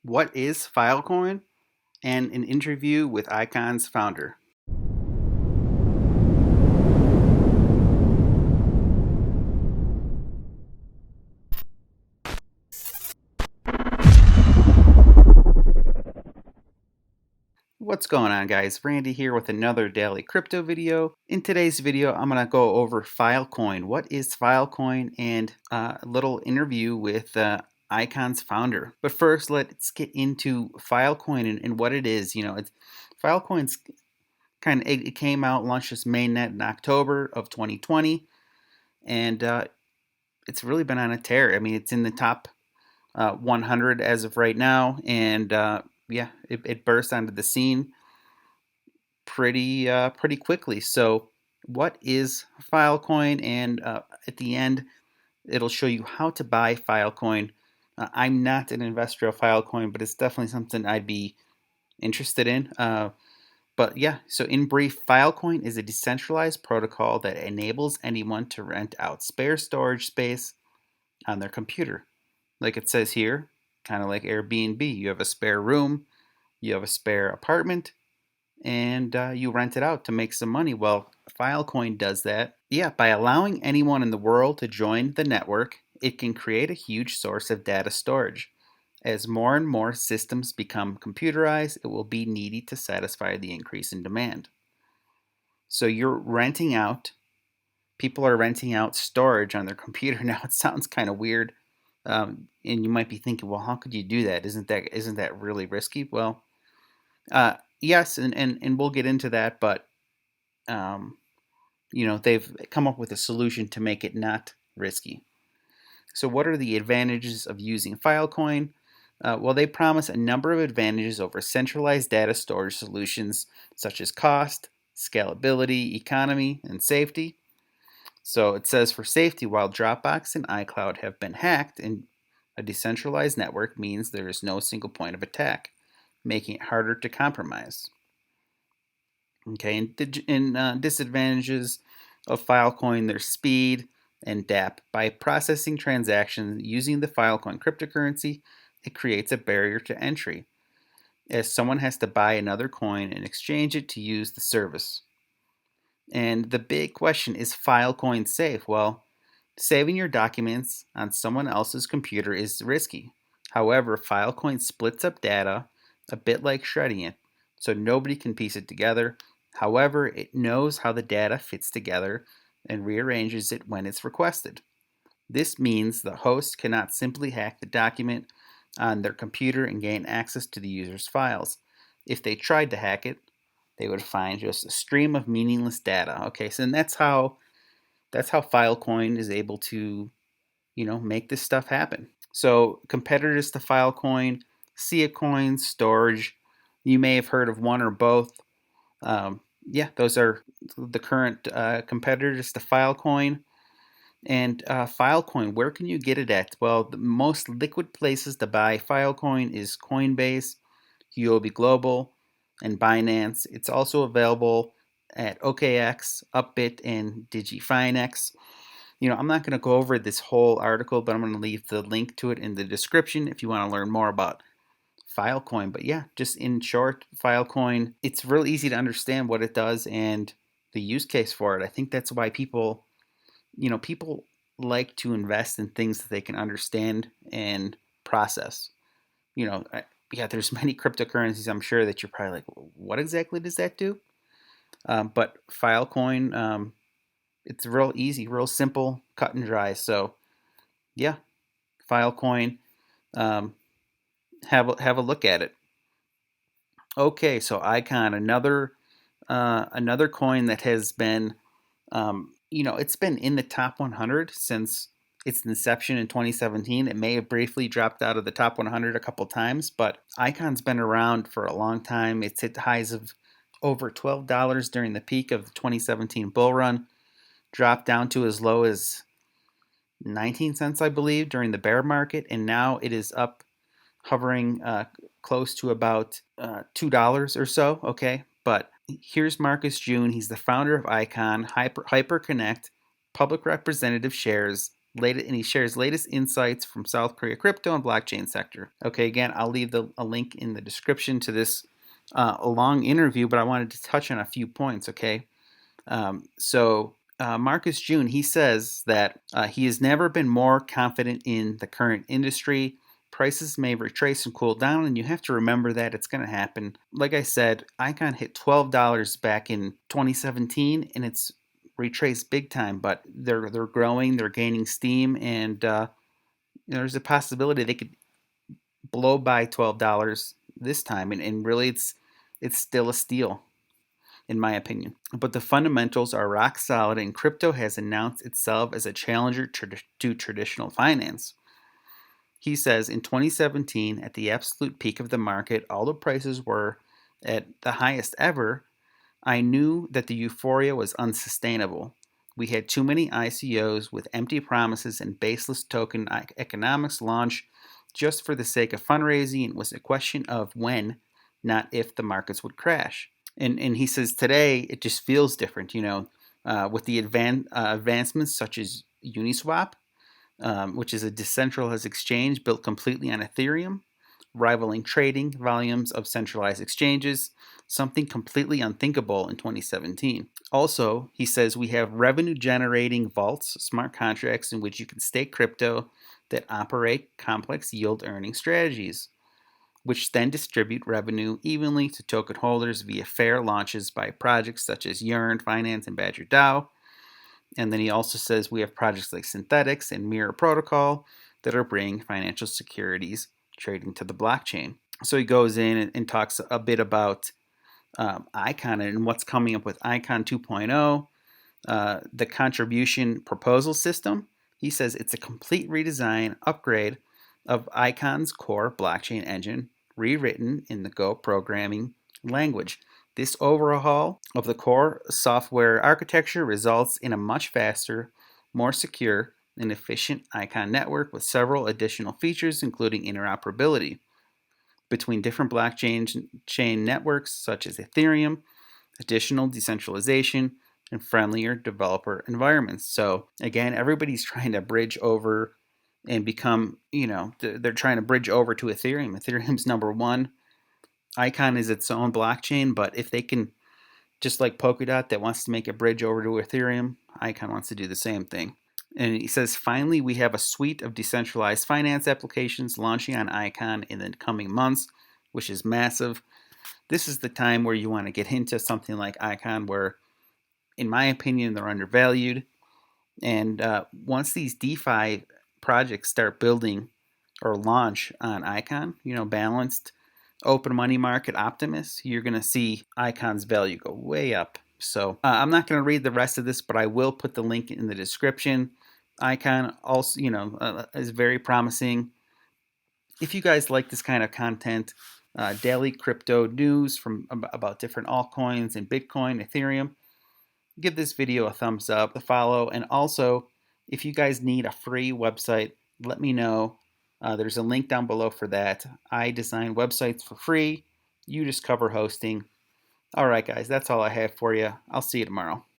What is Filecoin? And an interview with Icon's founder. What's going on, guys? Randy here with another daily crypto video. In today's video, I'm going to go over Filecoin. What is Filecoin? And a little interview with Icon's founder. But first, let's get into Filecoin and what it is. Filecoin's it came out, launched its mainnet in October of 2020, and it's really been on a tear. I mean, it's in the top 100 as of right now, and it burst onto the scene pretty quickly. So, what is Filecoin? And at the end, it'll show you how to buy Filecoin. I'm not an investor of Filecoin, but it's definitely something I'd be interested in. But yeah, so in brief, Filecoin is a decentralized protocol that enables anyone to rent out spare storage space on their computer. Like it says here, kind of like Airbnb. You have a spare room, you have a spare apartment, and you rent it out to make some money. Well, Filecoin does that. Yeah, by allowing anyone in the world to join the network, it can create a huge source of data storage. As more and more systems become computerized, it will be needed to satisfy the increase in demand. So you're renting out, people are renting out storage on their computer. Now it sounds kind of weird. And you might be thinking, well, how could you do that? Isn't that really risky? Well, yes, and we'll get into that, but they've come up with a solution to make it not risky. So, what are the advantages of using Filecoin? Well, they promise a number of advantages over centralized data storage solutions such as cost, scalability, economy, and safety. So it says for safety, while Dropbox and iCloud have been hacked, and a decentralized network means there is no single point of attack, making it harder to compromise. Okay, and disadvantages of Filecoin, their speed and DApp. By processing transactions using the Filecoin cryptocurrency, it creates a barrier to entry, as someone has to buy another coin and exchange it to use the service. And the big question is Filecoin safe? Well, saving your documents on someone else's computer is risky. However, Filecoin splits up data a bit like shredding it, so nobody can piece it together. However, it knows how the data fits together and rearranges it when it's requested. This means the host cannot simply hack the document on their computer and gain access to the user's files. If they tried to hack it, they would find just a stream of meaningless data. Okay, so and that's how Filecoin is able to, make this stuff happen. So competitors to Filecoin, Coin, Storage. You may have heard of one or both. Those are the current competitors to Filecoin. And Filecoin, where can you get it at? Well, the most liquid places to buy Filecoin is Coinbase, Huobi Global, and Binance. It's also available at OKX, Upbit, and DigiFinex. I'm not going to go over this whole article, but I'm going to leave the link to it in the description if you want to learn more about Filecoin. But yeah, just in short, Filecoin, it's real easy to understand what it does and the use case for it. I think that's why people like to invest in things that they can understand and process. There's many cryptocurrencies I'm sure that you're probably like, what exactly does that do? But Filecoin, it's real easy, real simple, cut and dry. So yeah, Filecoin, um, have a look at it. Okay, so Icon, another coin that has been, it's been in the top 100 since its inception in 2017. It may have briefly dropped out of the top 100 a couple times, but Icon's been around for a long time. It's hit highs of over $12 during the peak of the 2017 bull run, dropped down to as low as 19 cents, I believe, during the bear market, and now it is up, hovering close to about $2 or so. Okay, but here's Marcus June. He's the founder of Icon, Hyperconnect, public representative shares, and he shares latest insights from South Korea crypto and blockchain sector. Okay, again, I'll leave a link in the description to this a long interview, but I wanted to touch on a few points. Okay, Marcus June, he says that he has never been more confident in the current industry. Prices may retrace and cool down, and you have to remember that it's going to happen. Like I said, Icon hit $12 back in 2017, and it's retraced big time. But they're growing, they're gaining steam, and there's a possibility they could blow by $12 this time. And really, it's still a steal, in my opinion. But the fundamentals are rock solid, and crypto has announced itself as a challenger to traditional finance. He says in 2017, at the absolute peak of the market, all the prices were at the highest ever. I knew that the euphoria was unsustainable. We had too many ICOs with empty promises and baseless token economics launch just for the sake of fundraising. It was a question of when, not if, the markets would crash. And he says today it just feels different, with the advancements such as Uniswap, which is a decentralized exchange built completely on Ethereum, rivaling trading volumes of centralized exchanges, something completely unthinkable in 2017. Also, he says we have revenue generating vaults, smart contracts in which you can stake crypto that operate complex yield earning strategies, which then distribute revenue evenly to token holders via fair launches by projects such as Yearn Finance and Badger DAO. And then he also says we have projects like Synthetics and Mirror Protocol that are bringing financial securities trading to the blockchain. So he goes in and talks a bit about Icon and what's coming up with Icon 2.0, the contribution proposal system. He says it's a complete redesign, upgrade of Icon's core blockchain engine, rewritten in the Go programming language. This overhaul of the core software architecture results in a much faster, more secure, and efficient Icon network with several additional features, including interoperability between different blockchain networks such as Ethereum, additional decentralization, and friendlier developer environments. So again, everybody's trying to bridge over and become, they're trying to bridge over to Ethereum. Ethereum's number one. Icon is its own blockchain, but if they can, just like Polkadot that wants to make a bridge over to Ethereum, Icon wants to do the same thing. And he says, finally, we have a suite of decentralized finance applications launching on Icon in the coming months, which is massive. This is the time where you want to get into something like Icon, where, in my opinion, they're undervalued. And once these DeFi projects start building or launch on Icon, balanced, open money market optimists, you're going to see Icon's value go way up. So I'm not going to read the rest of this, but I will put the link in the description. Icon also, is very promising. If you guys like this kind of content, daily crypto news from about different altcoins and Bitcoin, Ethereum, give this video a thumbs up, a follow, and also if you guys need a free website, let me know. There's a link down below for that. I design websites for free. You just cover hosting. All right, guys, that's all I have for you. I'll see you tomorrow.